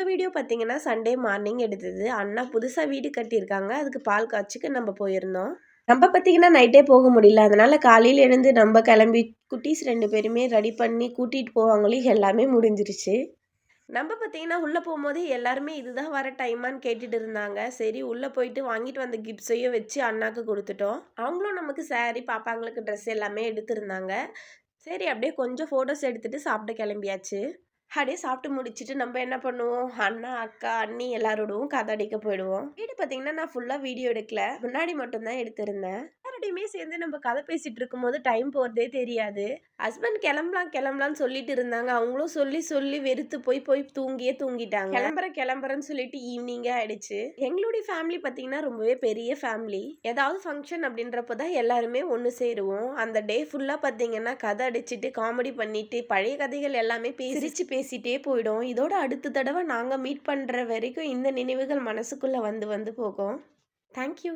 Video பார்த்தீங்கன்னா Sunday morning எடுத்தது. அண்ணா புதுசா வீடு கட்டியிருக்காங்க. அதுக்கு பால் காய்ச்சிக்க நம்ம போயிருந்தோம். நம்ம பார்த்தீங்கன்னா நைட்டே போக முடியல. அதனால காலையில எழுந்து நம்ம கிளம்பி குட்டீஸ் 2 பேருமே ரெடி பண்ணி கூட்டிட்டு போவாங்களே எல்லாமே முடிஞ்சிருச்சு. நம்ம பார்த்தீங்கன்னா உள்ள போம்போதே எல்லாருமே இதுதான் வர டைமான்னு கேட்டுட்டு இருந்தாங்க. சரி உள்ள போயிட்டு வாங்கிட்டு வந்த கிஃப்ட்ஸையும் வச்சு அண்ணாக்கு குடுத்துட்டோம். அவங்களும் நமக்கு சாரி, பாப்பாங்களுக்கு ட்ரெஸ் எல்லாமே எடுத்திருந்தாங்க. சரி அப்படியே கொஞ்சம் ஃபோட்டோஸ் எடுத்துட்டு சாப்பிட கிளம்பியாச்சு. அப்படியே சாப்பிட்டு முடிச்சுட்டு நம்ம என்ன பண்ணுவோம், அண்ணா, அக்கா, அண்ணி எல்லாரோடவும் கதை அடிக்க போயிடுவோம். வீடு பார்த்தீங்கன்னா, நான் ஃபுல்லா வீடியோ எடுக்கல. முன்னாடி மட்டும் தான் எடுத்திருந்தேன். எல்லாரோடையுமே சேர்ந்து நம்ம கதை பேசிட்டு இருக்கும்போது டைம் போறதே தெரியாது. ஹஸ்பண்ட் கிளம்பலாம் கிளம்பலாம்னு சொல்லிட்டு இருந்தாங்க. அவங்களும் சொல்லி சொல்லி வெறுத்து போய் போய் தூங்கியே தூங்கிட்டாங்க. கிளம்புறேன் கிளம்புறேன்னு சொல்லிட்டு ஈவினிங்கே ஆயிடுச்சு. எங்களுடைய ஃபேமிலி பார்த்தீங்கன்னா ரொம்பவே பெரிய ஃபேமிலி. ஏதாவது ஃபங்க்ஷன் அப்படின்றப்போ தான் எல்லாருமே ஒன்று சேருவோம். அந்த டே ஃபுல்லா பார்த்தீங்கன்னா கதை அடிச்சுட்டு காமெடி பண்ணிட்டு பழைய கதைகள் எல்லாமே சிரிச்சு பேசிட்டே போயிடும். இதோட அடுத்த தடவை நாங்க மீட் பண்ற வரைக்கும் இந்த நினைவுகள் மனசுக்குள்ள வந்து வந்து போகும். Thank you.